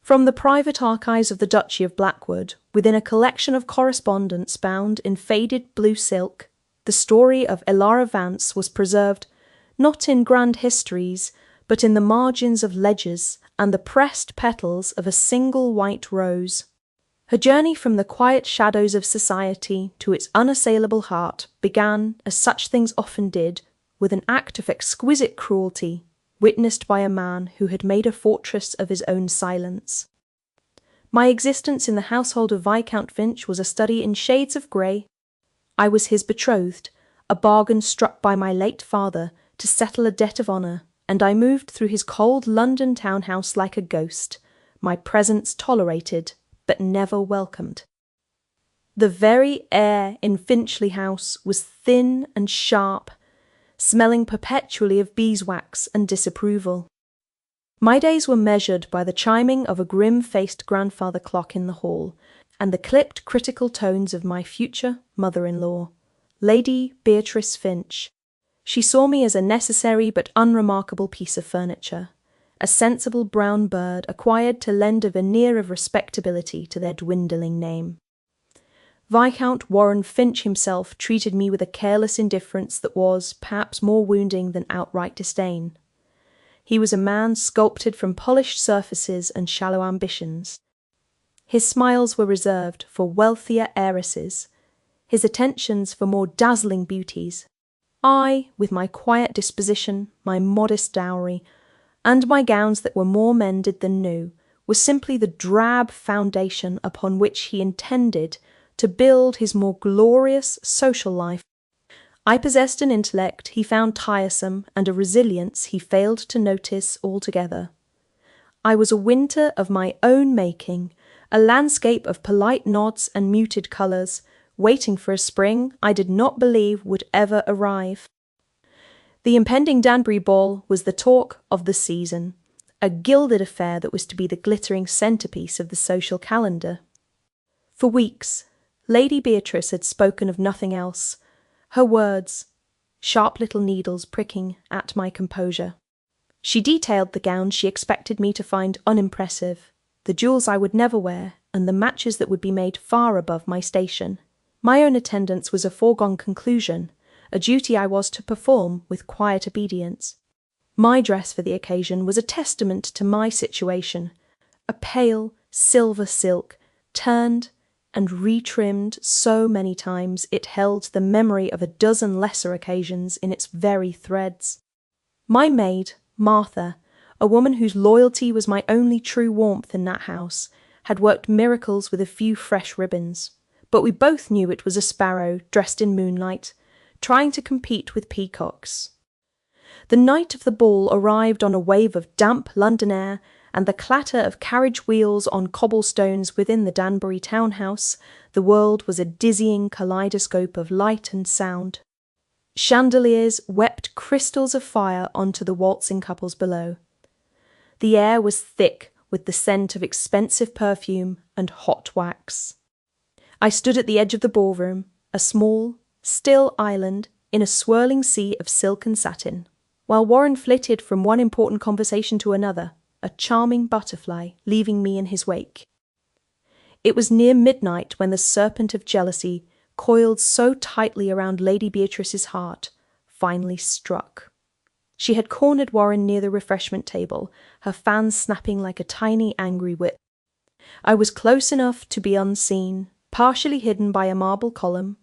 From the private archives of the Duchy of Blackwood, within a collection of correspondence bound in faded blue silk, the story of Elara Vance was preserved not in grand histories, but in the margins of ledgers and the pressed petals of a single white rose. Her journey from the quiet shadows of society to its unassailable heart began, as such things often did, with an act of exquisite cruelty, witnessed by a man who had made a fortress of his own silence. My existence in the household of Viscount Finch was a study in shades of grey. I was his betrothed, a bargain struck by my late father to settle a debt of honour, and I moved through his cold London townhouse like a ghost, my presence tolerated, but never welcomed. The very air in Finchley House was thin and sharp, smelling perpetually of beeswax and disapproval. My days were measured by the chiming of a grim-faced grandfather clock in the hall, and the clipped critical tones of my future mother-in-law, Lady Beatrice Finch. She saw me as a necessary but unremarkable piece of furniture, a sensible brown bird acquired to lend a veneer of respectability to their dwindling name. Viscount Warren Finch himself treated me with a careless indifference that was, perhaps, more wounding than outright disdain. He was a man sculpted from polished surfaces and shallow ambitions. His smiles were reserved for wealthier heiresses, his attentions for more dazzling beauties. I, with my quiet disposition, my modest dowry, and my gowns that were more mended than new, was simply the drab foundation upon which he intended to build his more glorious social life. I possessed an intellect he found tiresome and a resilience he failed to notice altogether. I was a winter of my own making, a landscape of polite nods and muted colours, waiting for a spring I did not believe would ever arrive. The impending Danbury ball was the talk of the season, a gilded affair that was to be the glittering centrepiece of the social calendar. For weeks, Lady Beatrice had spoken of nothing else, her words, sharp little needles pricking at my composure. She detailed the gowns she expected me to find unimpressive, the jewels I would never wear, and the matches that would be made far above my station. My own attendance was a foregone conclusion, a duty I was to perform with quiet obedience. My dress for the occasion was a testament to my situation, a pale silver silk, turned and retrimmed so many times it held the memory of a dozen lesser occasions in its very threads. My maid, Martha, a woman whose loyalty was my only true warmth in that house, had worked miracles with a few fresh ribbons, but we both knew it was a sparrow dressed in moonlight, trying to compete with peacocks. The night of the ball arrived on a wave of damp London air, and the clatter of carriage wheels on cobblestones within the Danbury townhouse. The world was a dizzying kaleidoscope of light and sound. Chandeliers wept crystals of fire onto the waltzing couples below. The air was thick with the scent of expensive perfume and hot wax. I stood at the edge of the ballroom, a small, still island in a swirling sea of silk and satin, while Warren flitted from one important conversation to another, a charming butterfly leaving me in his wake. It was near midnight when the serpent of jealousy, coiled so tightly around Lady Beatrice's heart, finally struck. She had cornered Warren near the refreshment table, her fan snapping like a tiny angry whip. I was close enough to be unseen, partially hidden by a marble column,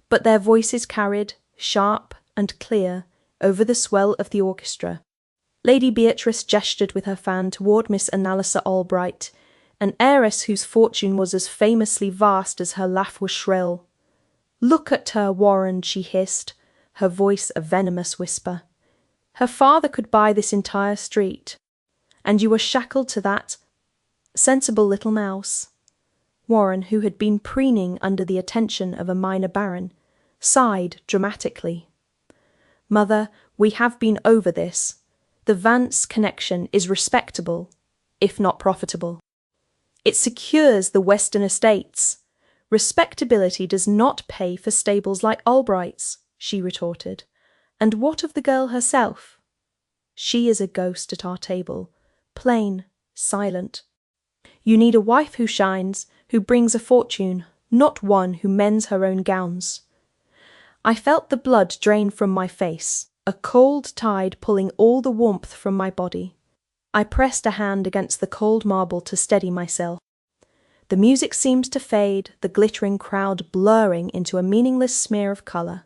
but their voices carried, sharp and clear, over the swell of the orchestra. Lady Beatrice gestured with her fan toward Miss Annalisa Albright, an heiress whose fortune was as famously vast as her laugh was shrill. "Look at her, Warren," she hissed, her voice a venomous whisper. "Her father could buy this entire street, and you are shackled to that sensible little mouse." Warren, who had been preening under the attention of a minor baron, sighed dramatically. "Mother, we have been over this. The Vance connection is respectable, if not profitable. It secures the Western estates. Respectability does not pay for stables like Albright's," she retorted. "And what of the girl herself? She is a ghost at our table, plain, silent. You need a wife who shines, who brings a fortune, not one who mends her own gowns. I felt the blood drain from my face, a cold tide pulling all the warmth from my body. I pressed a hand against the cold marble to steady myself. The music seemed to fade, the glittering crowd blurring into a meaningless smear of colour.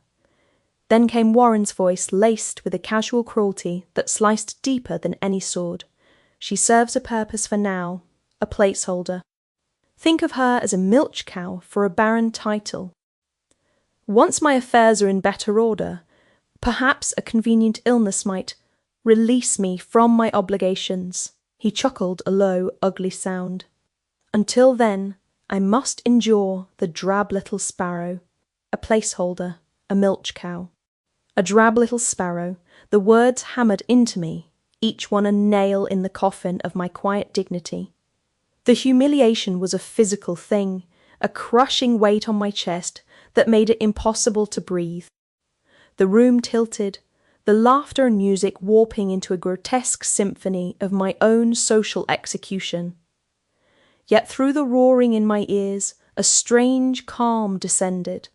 Then came Warren's voice, laced with a casual cruelty that sliced deeper than any sword. She serves a purpose for now, a placeholder. Think of her as a milch cow for a barren title. Once my affairs are in better order, perhaps a convenient illness might release me from my obligations. He chuckled a low, ugly sound. Until then, I must endure the drab little sparrow, a placeholder, a milch cow. A drab little sparrow, the words hammered into me, each one a nail in the coffin of my quiet dignity. The humiliation was a physical thing, a crushing weight on my chest that made it impossible to breathe. The room tilted, the laughter and music warping into a grotesque symphony of my own social execution. Yet through the roaring in my ears, a strange calm descended.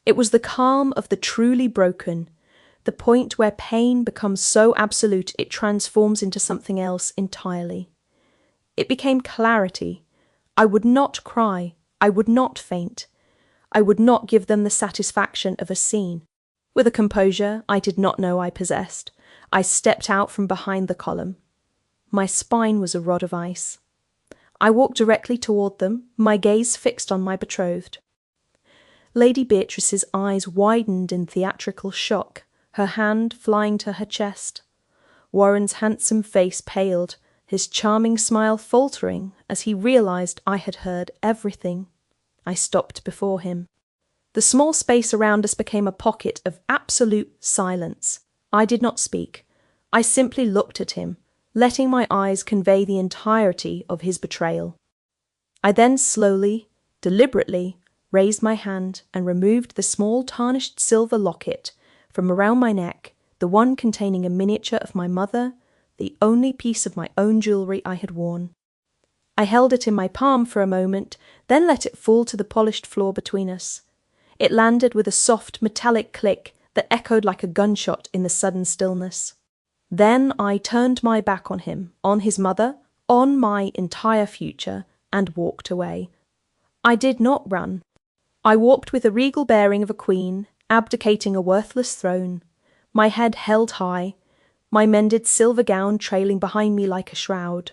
It was the calm of the truly broken, the point where pain becomes so absolute it transforms into something else entirely. It became clarity. I would not cry. I would not faint. I would not give them the satisfaction of a scene. With a composure I did not know I possessed, I stepped out from behind the column. My spine was a rod of ice. I walked directly toward them, my gaze fixed on my betrothed. Lady Beatrice's eyes widened in theatrical shock, her hand flying to her chest. Warren's handsome face paled, his charming smile faltering as he realized I had heard everything. I stopped before him. The small space around us became a pocket of absolute silence. I did not speak. I simply looked at him, letting my eyes convey the entirety of his betrayal. I then slowly, deliberately, raised my hand and removed the small tarnished silver locket from around my neck, the one containing a miniature of my mother, the only piece of my own jewellery I had worn. I held it in my palm for a moment, then let it fall to the polished floor between us. It landed with a soft metallic click that echoed like a gunshot in the sudden stillness. Then I turned my back on him, on his mother, on my entire future, and walked away. I did not run. I walked with the regal bearing of a queen, abdicating a worthless throne, my head held high, my mended silver gown trailing behind me like a shroud.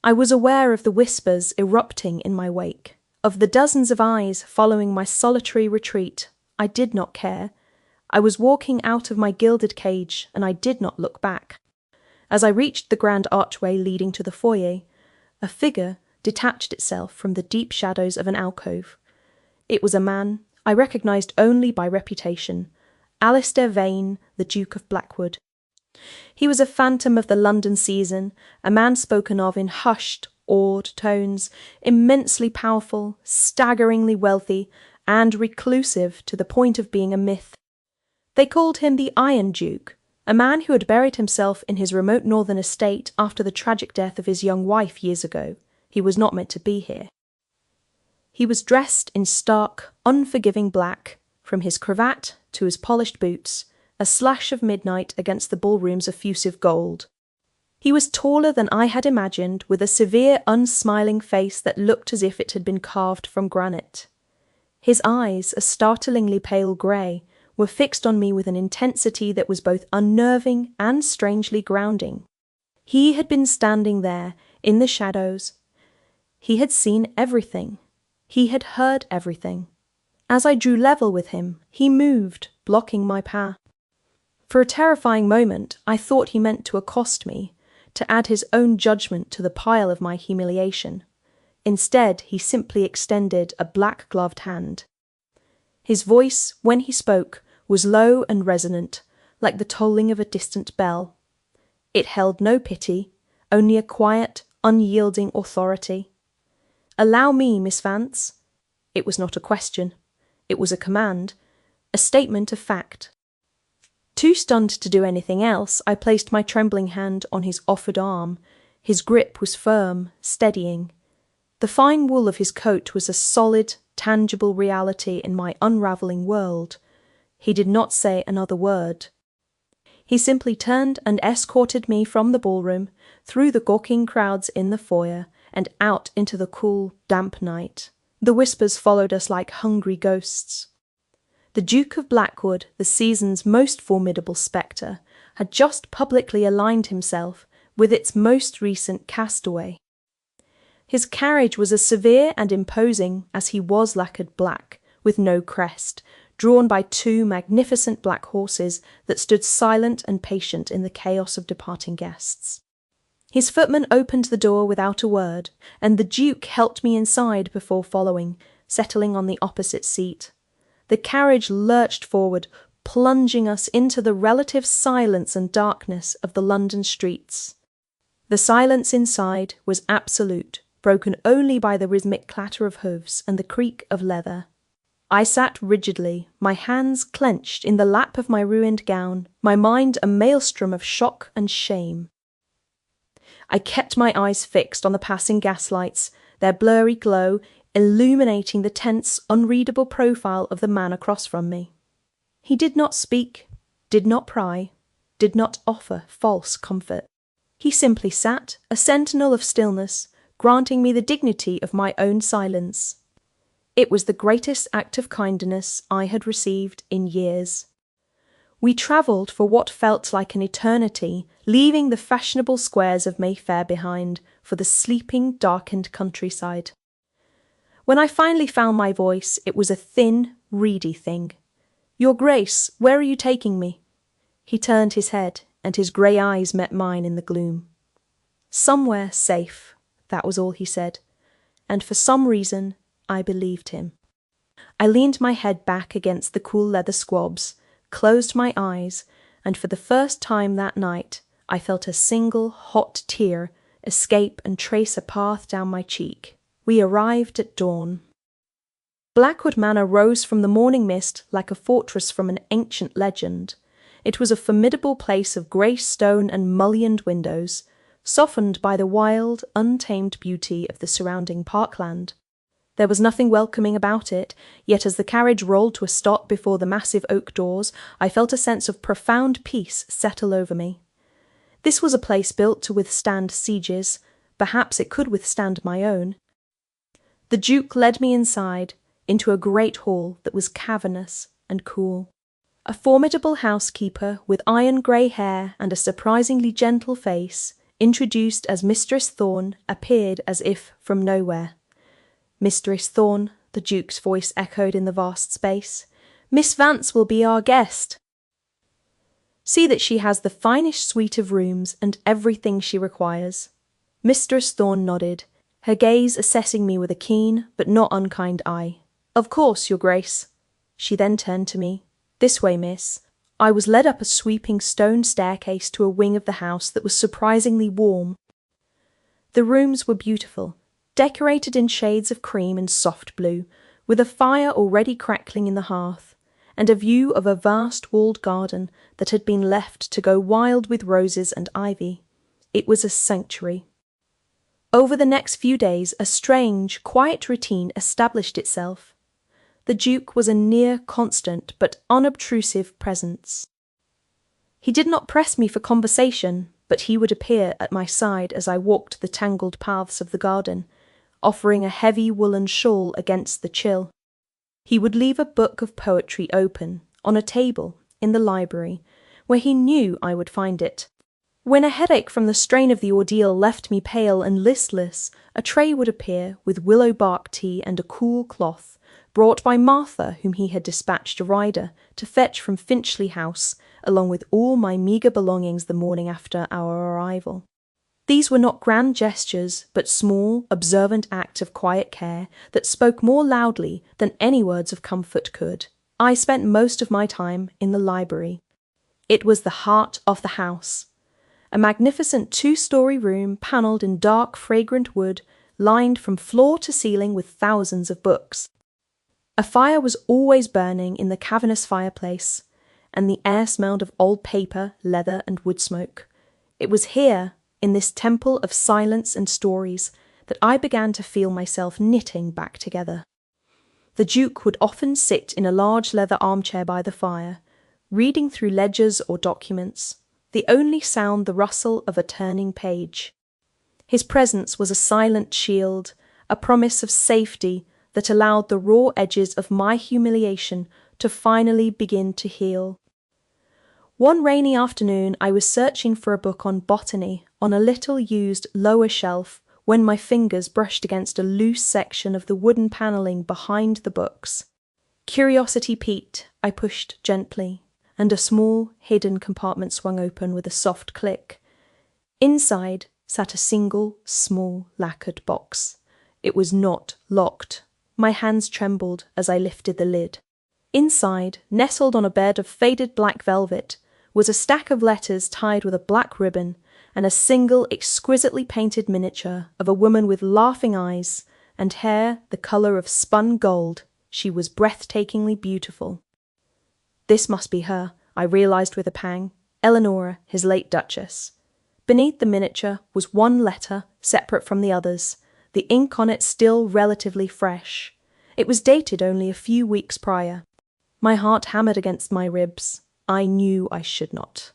I was aware of the whispers erupting in my wake, of the dozens of eyes following my solitary retreat. I did not care. I was walking out of my gilded cage, and I did not look back. As I reached the grand archway leading to the foyer, a figure detached itself from the deep shadows of an alcove. It was a man I recognised only by reputation, Alistair Vane, the Duke of Blackwood. He was a phantom of the London season, a man spoken of in hushed, awed tones, immensely powerful, staggeringly wealthy, and reclusive to the point of being a myth. They called him the Iron Duke, a man who had buried himself in his remote northern estate after the tragic death of his young wife years ago. He was not meant to be here. He was dressed in stark, unforgiving black, from his cravat to his polished boots, a slash of midnight against the ballroom's effusive gold. He was taller than I had imagined, with a severe, unsmiling face that looked as if it had been carved from granite. His eyes, a startlingly pale grey, were fixed on me with an intensity that was both unnerving and strangely grounding. He had been standing there, in the shadows. He had seen everything. He had heard everything. As I drew level with him, he moved, blocking my path. For a terrifying moment, I thought he meant to accost me, to add his own judgment to the pile of my humiliation. Instead, he simply extended a black-gloved hand. His voice, when he spoke, was low and resonant, like the tolling of a distant bell. It held no pity, only a quiet, unyielding authority. "Allow me, Miss Vance." It was not a question. It was a command, a statement of fact. Too stunned to do anything else, I placed my trembling hand on his offered arm. His grip was firm, steadying. The fine wool of his coat was a solid, tangible reality in my unravelling world. He did not say another word. He simply turned and escorted me from the ballroom, through the gawking crowds in the foyer, and out into the cool, damp night. The whispers followed us like hungry ghosts. The Duke of Blackwood, the season's most formidable spectre, had just publicly aligned himself with its most recent castaway. His carriage was as severe and imposing as he was lacquered black, with no crest, drawn by two magnificent black horses that stood silent and patient in the chaos of departing guests. His footman opened the door without a word, and the Duke helped me inside before following, settling on the opposite seat. The carriage lurched forward, plunging us into the relative silence and darkness of the London streets. The silence inside was absolute, broken only by the rhythmic clatter of hoofs and the creak of leather. I sat rigidly, my hands clenched in the lap of my ruined gown, my mind a maelstrom of shock and shame. I kept my eyes fixed on the passing gaslights, their blurry glow illuminating the tense, unreadable profile of the man across from me. He did not speak, did not pry, did not offer false comfort. He simply sat, a sentinel of stillness, granting me the dignity of my own silence. It was the greatest act of kindness I had received in years. We travelled for what felt like an eternity, leaving the fashionable squares of Mayfair behind for the sleeping, darkened countryside. When I finally found my voice, it was a thin, reedy thing. "Your Grace, where are you taking me?" He turned his head, and his grey eyes met mine in the gloom. "Somewhere safe," that was all he said, and for some reason I believed him. I leaned my head back against the cool leather squabs, closed my eyes, and for the first time that night I felt a single hot tear escape and trace a path down my cheek. We arrived at dawn. Blackwood Manor rose from the morning mist like a fortress from an ancient legend. It was a formidable place of grey stone and mullioned windows, softened by the wild, untamed beauty of the surrounding parkland. There was nothing welcoming about it, yet as the carriage rolled to a stop before the massive oak doors, I felt a sense of profound peace settle over me. This was a place built to withstand sieges. Perhaps it could withstand my own. The Duke led me inside, into a great hall that was cavernous and cool. A formidable housekeeper with iron-grey hair and a surprisingly gentle face, introduced as Mistress Thorne, appeared as if from nowhere. "Mistress Thorne," the Duke's voice echoed in the vast space, "Miss Vance will be our guest. See that she has the finest suite of rooms and everything she requires." Mistress Thorne nodded, her gaze assessing me with a keen but not unkind eye. "Of course, Your Grace." She then turned to me. "This way, miss." I was led up a sweeping stone staircase to a wing of the house that was surprisingly warm. The rooms were beautiful, decorated in shades of cream and soft blue, with a fire already crackling in the hearth, and a view of a vast walled garden that had been left to go wild with roses and ivy. It was a sanctuary. Over the next few days a strange, quiet routine established itself. The Duke was a near constant but unobtrusive presence. He did not press me for conversation, but he would appear at my side as I walked the tangled paths of the garden, offering a heavy woolen shawl against the chill. He would leave a book of poetry open, on a table, in the library, where he knew I would find it. When a headache from the strain of the ordeal left me pale and listless, a tray would appear with willow bark tea and a cool cloth, brought by Martha, whom he had dispatched a rider to fetch from Finchley House, along with all my meagre belongings the morning after our arrival. These were not grand gestures, but small, observant acts of quiet care that spoke more loudly than any words of comfort could. I spent most of my time in the library. It was the heart of the house. A magnificent 2-story room panelled in dark, fragrant wood, lined from floor to ceiling with thousands of books. A fire was always burning in the cavernous fireplace, and the air smelled of old paper, leather, and wood smoke. It was here, in this temple of silence and stories, that I began to feel myself knitting back together. The Duke would often sit in a large leather armchair by the fire, reading through ledgers or documents, the only sound the rustle of a turning page. His presence was a silent shield, a promise of safety that allowed the raw edges of my humiliation to finally begin to heal. One rainy afternoon I was searching for a book on botany on a little used lower shelf when my fingers brushed against a loose section of the wooden panelling behind the books. Curiosity piqued, I pushed gently, and a small, hidden compartment swung open with a soft click. Inside sat a single, small, lacquered box. It was not locked. My hands trembled as I lifted the lid. Inside, nestled on a bed of faded black velvet, was a stack of letters tied with a black ribbon and a single exquisitely painted miniature of a woman with laughing eyes and hair the colour of spun gold. She was breathtakingly beautiful. This must be her, I realised with a pang. Eleanora, his late Duchess. Beneath the miniature was one letter, separate from the others, the ink on it still relatively fresh. It was dated only a few weeks prior. My heart hammered against my ribs. I knew I should not.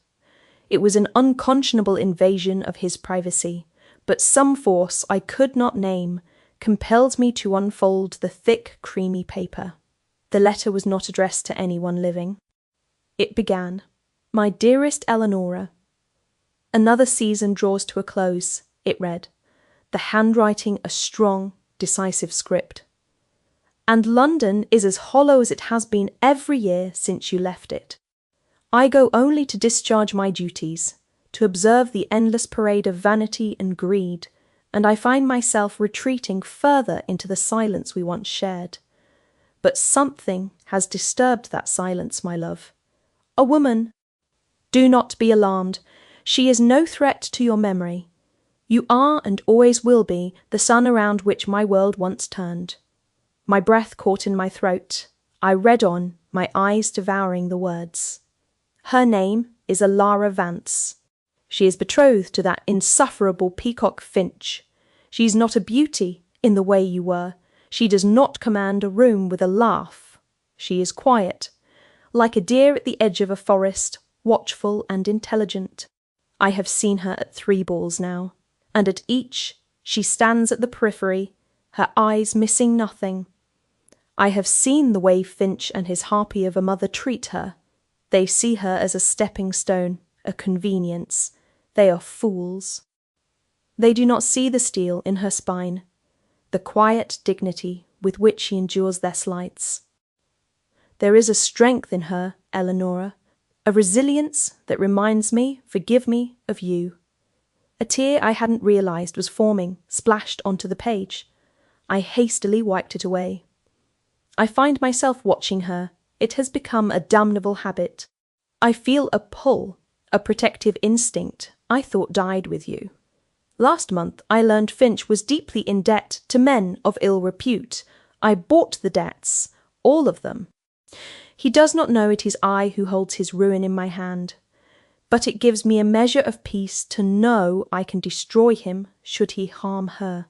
It was an unconscionable invasion of his privacy, but some force I could not name compelled me to unfold the thick, creamy paper. The letter was not addressed to anyone living. It began, "My dearest Eleanora." "Another season draws to a close," it read, the handwriting a strong, decisive script. "And London is as hollow as it has been every year since you left it. I go only to discharge my duties, to observe the endless parade of vanity and greed, and I find myself retreating further into the silence we once shared. But something has disturbed that silence, my love. A woman. Do not be alarmed. She is no threat to your memory. You are and always will be the sun around which my world once turned." My breath caught in my throat. I read on, my eyes devouring the words. "Her name is Elara Vance. She is betrothed to that insufferable peacock Finch. She is not a beauty in the way you were. She does not command a room with a laugh. She is quiet, like a deer at the edge of a forest, watchful and intelligent. I have seen her at 3 balls now, and at each she stands at the periphery, her eyes missing nothing. I have seen the way Finch and his harpy of a mother treat her. They see her as a stepping stone, a convenience. They are fools. They do not see the steel in her spine, the quiet dignity with which she endures their slights. There is a strength in her, Eleanora, a resilience that reminds me, forgive me, of you." A tear I hadn't realised was forming, splashed onto the page. I hastily wiped it away. I find myself watching her. It has become a damnable habit. I feel a pull, a protective instinct I thought died with you. Last month I learned Finch was deeply in debt to men of ill repute. I bought the debts, all of them. He does not know it is I who holds his ruin in my hand, but it gives me a measure of peace to know I can destroy him should he harm her.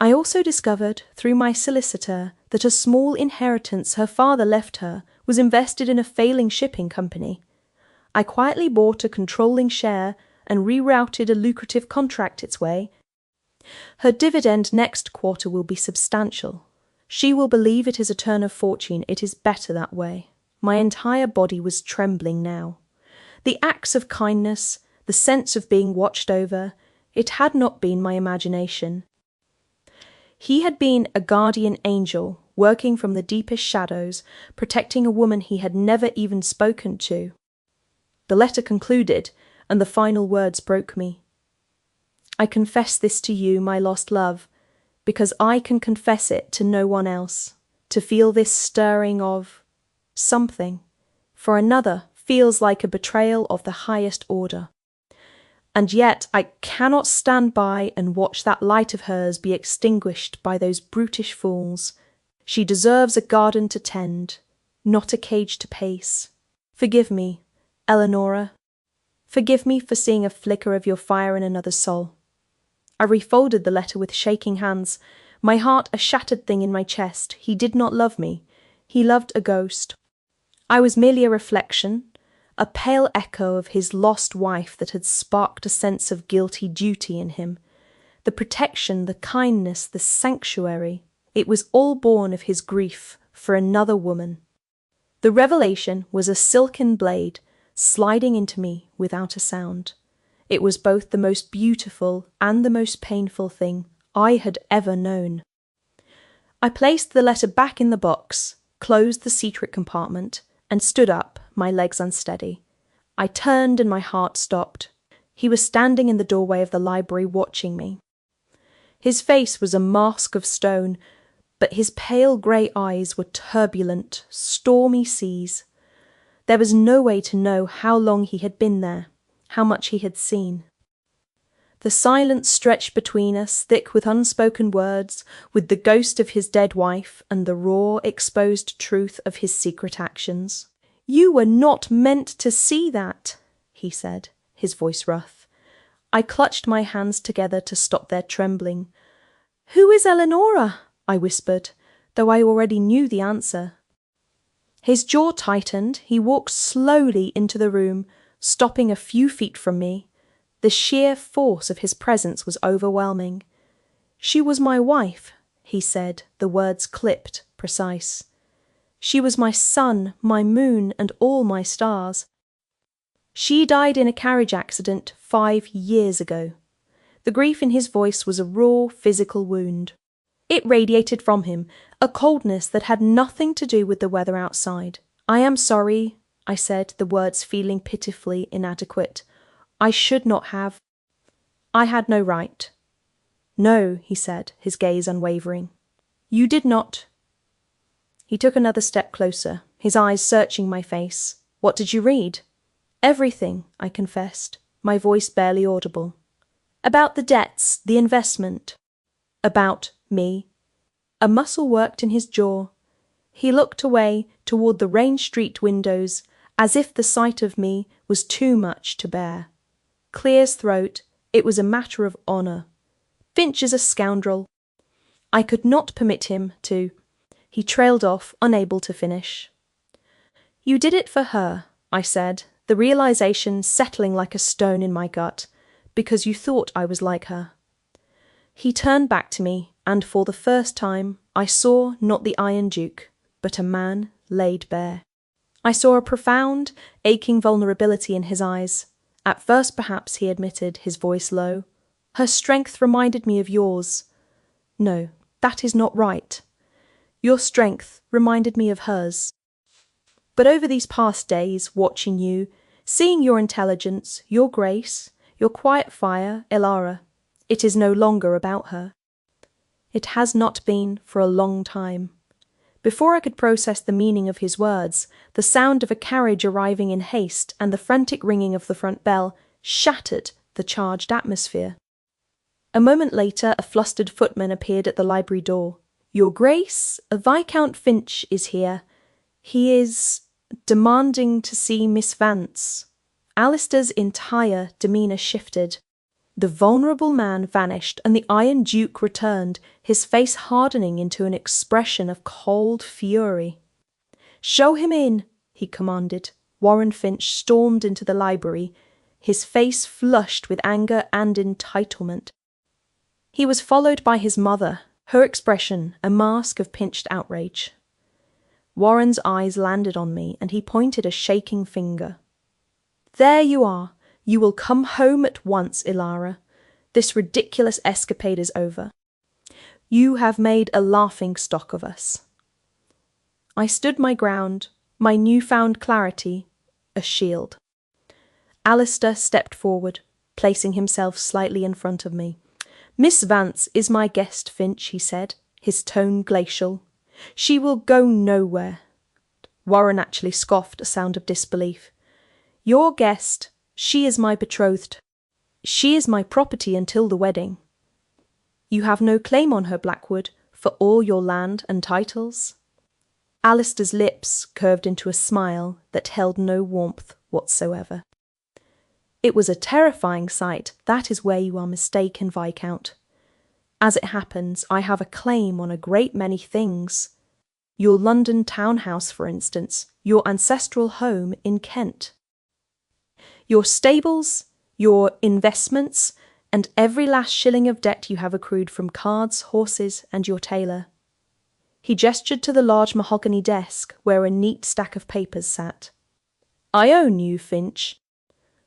I also discovered, through my solicitor, that a small inheritance her father left her was invested in a failing shipping company. I quietly bought a controlling share and rerouted a lucrative contract its way. Her dividend next quarter will be substantial. She will believe it is a turn of fortune. It is better that way. My entire body was trembling now. The acts of kindness, the sense of being watched over, it had not been my imagination. He had been a guardian angel, working from the deepest shadows, protecting a woman he had never even spoken to. The letter concluded, and the final words broke me. "I confess this to you, my lost love, because I can confess it to no one else. To feel this stirring of something for another feels like a betrayal of the highest order. And yet I cannot stand by and watch that light of hers be extinguished by those brutish fools. She deserves a garden to tend, not a cage to pace. Forgive me, Eleanora. Forgive me for seeing a flicker of your fire in another's soul. I refolded the letter with shaking hands, my heart a shattered thing in my chest. He did not love me. He loved a ghost. I was merely a reflection, a pale echo of his lost wife that had sparked a sense of guilty duty in him. The protection, the kindness, the sanctuary, it was all born of his grief for another woman. The revelation was a silken blade sliding into me without a sound. It was both the most beautiful and the most painful thing I had ever known. I placed the letter back in the box, closed the secret compartment, and stood up, my legs unsteady. I turned and my heart stopped. He was standing in the doorway of the library watching me. His face was a mask of stone, but his pale grey eyes were turbulent, stormy seas. There was no way to know how long he had been there, how much he had seen. The silence stretched between us, thick with unspoken words, with the ghost of his dead wife and the raw, exposed truth of his secret actions. "You were not meant to see that," he said, his voice rough. I clutched my hands together to stop their trembling. "Who is Eleonora?" I whispered, though I already knew the answer. His jaw tightened. He walked slowly into the room, stopping a few feet from me. The sheer force of his presence was overwhelming. "She was my wife," he said, the words clipped, precise. "She was my sun, my moon, and all my stars. She died in a carriage accident 5 years ago." The grief in his voice was a raw, physical wound. It radiated from him, a coldness that had nothing to do with the weather outside. "I am sorry," I said, the words feeling pitifully inadequate. "I should not have. I had no right." "No," he said, his gaze unwavering. "You did not." He took another step closer, his eyes searching my face. "What did you read?" "Everything," I confessed, my voice barely audible. "About the debts, the investment." "About me." A muscle worked in his jaw. He looked away toward the Rain Street windows, as if the sight of me was too much to bear. Clear as throat, it was a matter of honour. "Finch is a scoundrel. I could not permit him to—" He trailed off, unable to finish. "You did it for her," I said, the realization settling like a stone in my gut, "because you thought I was like her." He turned back to me, and for the first time I saw not the Iron Duke, but a man laid bare. I saw a profound, aching vulnerability in his eyes. At first, perhaps, he admitted, his voice low, "Her strength reminded me of yours. No, that is not right. Your strength reminded me of hers. But over these past days, watching you, seeing your intelligence, your grace, your quiet fire, Ilara, it is no longer about her. It has not been for a long time." Before I could process the meaning of his words, the sound of a carriage arriving in haste and the frantic ringing of the front bell shattered the charged atmosphere. A moment later, a flustered footman appeared at the library door. "Your Grace, Viscount Finch is here. He is demanding to see Miss Vance." Alistair's entire demeanour shifted. The vulnerable man vanished, and the Iron Duke returned, his face hardening into an expression of cold fury. "Show him in," he commanded. Warren Finch stormed into the library, his face flushed with anger and entitlement. He was followed by his mother, her expression a mask of pinched outrage. Warren's eyes landed on me, and he pointed a shaking finger. "There you are. You will come home at once, Ilara. This ridiculous escapade is over. You have made a laughing-stock of us." I stood my ground, my new-found clarity a shield. Alistair stepped forward, placing himself slightly in front of me. "Miss Vance is my guest, Finch," he said, his tone glacial. "She will go nowhere." Warren actually scoffed, a sound of disbelief. "Your guest. She is my betrothed. She is my property until the wedding." "You have no claim on her, Blackwood, for all your land and titles?" Alistair's lips curved into a smile that held no warmth whatsoever. It was a terrifying sight. That is where you are mistaken, Viscount. As it happens, I have a claim on a great many things. Your London townhouse, for instance, your ancestral home in Kent. Your stables, your investments, and every last shilling of debt you have accrued from cards, horses, and your tailor. He gestured to the large mahogany desk where a neat stack of papers sat. I own you, Finch,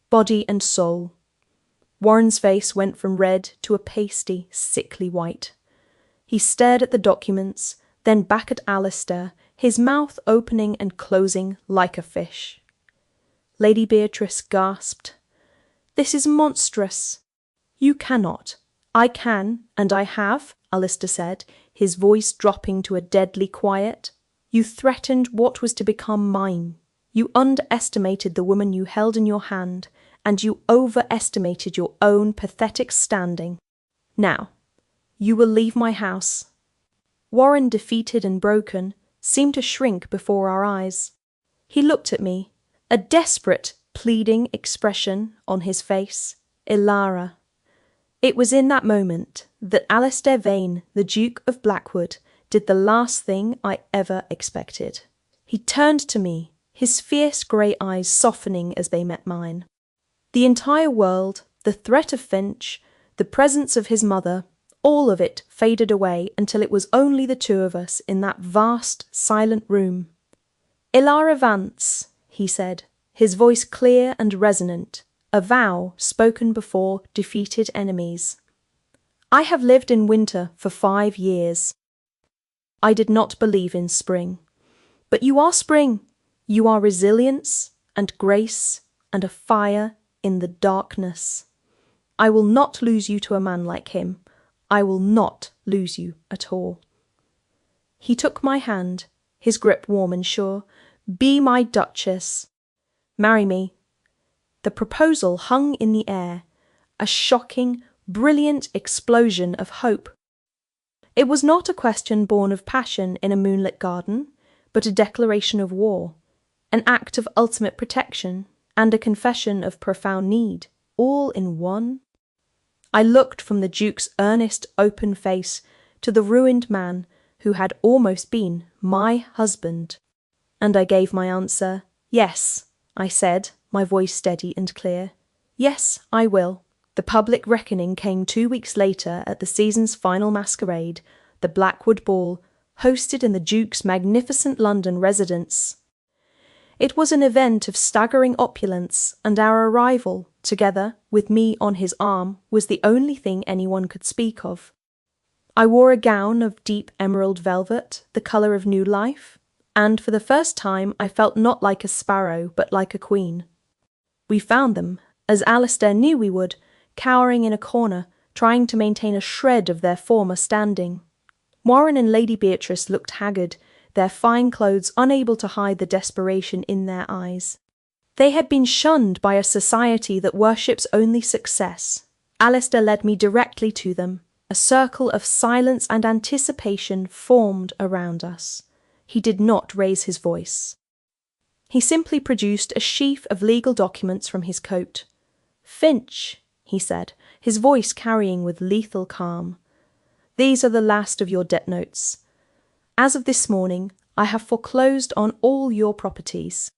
body and soul. Warren's face went from red to a pasty, sickly white. He stared at the documents, then back at Alistair, his mouth opening and closing like a fish. Lady Beatrice gasped. This is monstrous. You cannot. I can, and I have, Alistair said, his voice dropping to a deadly quiet. You threatened what was to become mine. You underestimated the woman you held in your hand, and you overestimated your own pathetic standing. Now, you will leave my house. Warren, defeated and broken, seemed to shrink before our eyes. He looked at me, a desperate, pleading expression on his face. Ilara. It was in that moment that Alistair Vane, the Duke of Blackwood, did the last thing I ever expected. He turned to me, his fierce grey eyes softening as they met mine. The entire world, the threat of Finch, the presence of his mother, all of it faded away until it was only the two of us in that vast, silent room. Ilara Vance, he said, his voice clear and resonant, a vow spoken before defeated enemies. I have lived in winter for 5 years. I did not believe in spring. But you are spring. You are resilience and grace and a fire in the darkness. I will not lose you to a man like him. I will not lose you at all. He took my hand, his grip warm and sure. Be my Duchess. Marry me. The proposal hung in the air, a shocking, brilliant explosion of hope. It was not a question born of passion in a moonlit garden, but a declaration of war, an act of ultimate protection, and a confession of profound need, all in one. I looked from the Duke's earnest, open face to the ruined man who had almost been my husband, and I gave my answer. Yes, I said, my voice steady and clear. Yes, I will. The public reckoning came 2 weeks later at the season's final masquerade, the Blackwood Ball, hosted in the Duke's magnificent London residence. It was an event of staggering opulence, and our arrival, together with me on his arm, was the only thing anyone could speak of. I wore a gown of deep emerald velvet, the colour of new life, and for the first time I felt not like a sparrow, but like a queen. We found them, as Alistair knew we would, cowering in a corner, trying to maintain a shred of their former standing. Warren and Lady Beatrice looked haggard, their fine clothes unable to hide the desperation in their eyes. They had been shunned by a society that worships only success. Alistair led me directly to them. A circle of silence and anticipation formed around us. He did not raise his voice. He simply produced a sheaf of legal documents from his coat. Finch, he said, his voice carrying with lethal calm. These are the last of your debt notes. As of this morning, I have foreclosed on all your properties.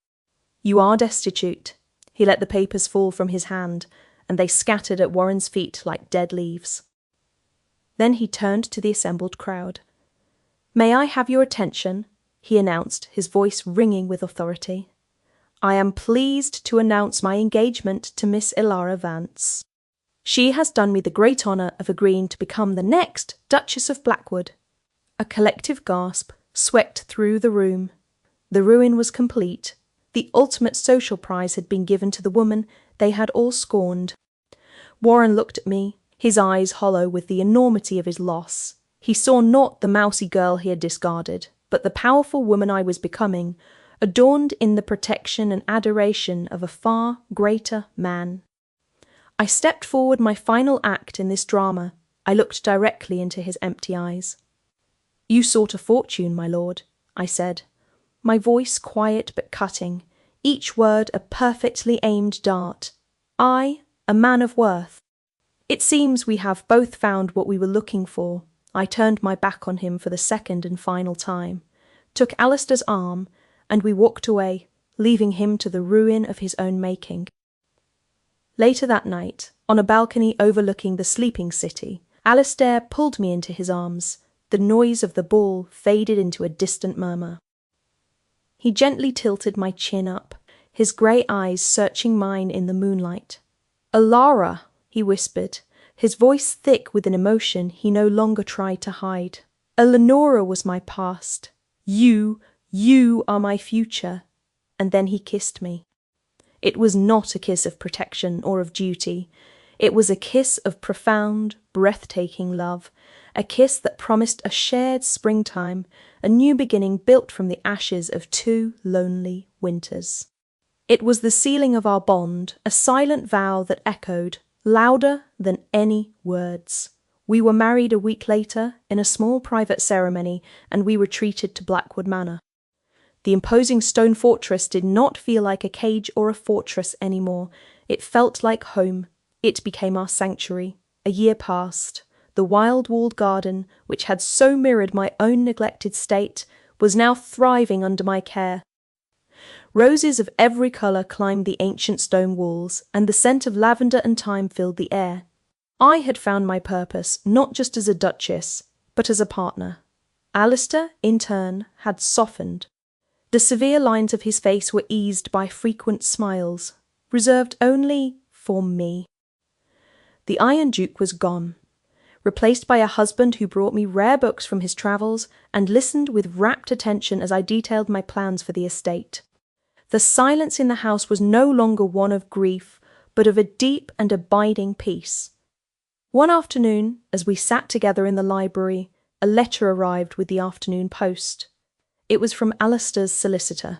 You are destitute. He let the papers fall from his hand, and they scattered at Warren's feet like dead leaves. Then he turned to the assembled crowd. May I have your attention? He announced, his voice ringing with authority. I am pleased to announce my engagement to Miss Ilara Vance. She has done me the great honour of agreeing to become the next Duchess of Blackwood. A collective gasp swept through the room. The ruin was complete. The ultimate social prize had been given to the woman they had all scorned. Warren looked at me, his eyes hollow with the enormity of his loss. He saw not the mousy girl he had discarded, but the powerful woman I was becoming, adorned in the protection and adoration of a far greater man. I stepped forward my final act in this drama. I looked directly into his empty eyes. You sought a fortune, my lord, I said, my voice quiet but cutting, each word a perfectly aimed dart. I, a man of worth. It seems we have both found what we were looking for. I turned my back on him for the second and final time, took Alistair's arm, and we walked away, leaving him to the ruin of his own making. Later that night, on a balcony overlooking the sleeping city, Alistair pulled me into his arms. The noise of the ball faded into a distant murmur. He gently tilted my chin up, his grey eyes searching mine in the moonlight. "Alara," he whispered, his voice thick with an emotion he no longer tried to hide. "Eleonora was my past. You are my future." And then he kissed me. It was not a kiss of protection or of duty. It was a kiss of profound, breathtaking love, a kiss that promised a shared springtime, a new beginning built from the ashes of 2 lonely winters. It was the sealing of our bond, a silent vow that echoed, louder than any words. We were married a week later in a small private ceremony, and we retreated to Blackwood Manor. The imposing stone fortress did not feel like a cage or a fortress anymore. It felt like home. It became our sanctuary. A year passed. The wild-walled garden, which had so mirrored my own neglected state, was now thriving under my care. Roses of every colour climbed the ancient stone walls, and the scent of lavender and thyme filled the air. I had found my purpose, not just as a duchess, but as a partner. Alistair, in turn, had softened. The severe lines of his face were eased by frequent smiles, reserved only for me. The Iron Duke was gone, replaced by a husband who brought me rare books from his travels and listened with rapt attention as I detailed my plans for the estate. The silence in the house was no longer one of grief, but of a deep and abiding peace. One afternoon, as we sat together in the library, a letter arrived with the afternoon post. It was from Alistair's solicitor.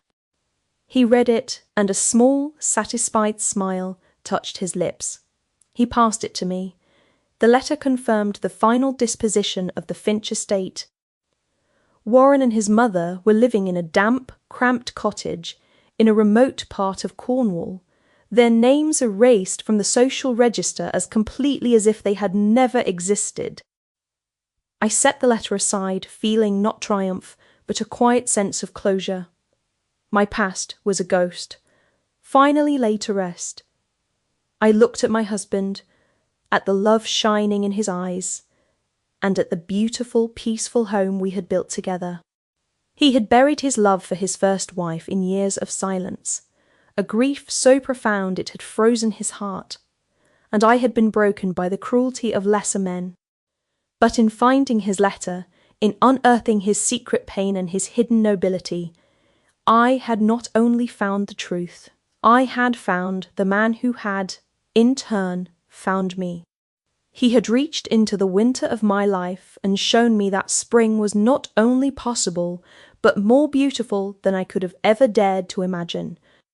He read it, and a small, satisfied smile touched his lips. He passed it to me. The letter confirmed the final disposition of the Finch estate. Warren and his mother were living in a damp, cramped cottage in a remote part of Cornwall, their names erased from the social register as completely as if they had never existed. I set the letter aside, feeling not triumph, but a quiet sense of closure. My past was a ghost, finally laid to rest. I looked at my husband, at the love shining in his eyes, and at the beautiful, peaceful home we had built together. He had buried his love for his first wife in years of silence, a grief so profound it had frozen his heart, and I had been broken by the cruelty of lesser men. But in finding his letter, in unearthing his secret pain and his hidden nobility, I had not only found the truth, I had found the man who had, in turn, found me. He had reached into the winter of my life and shown me that spring was not only possible, but more beautiful than I could have ever dared to imagine.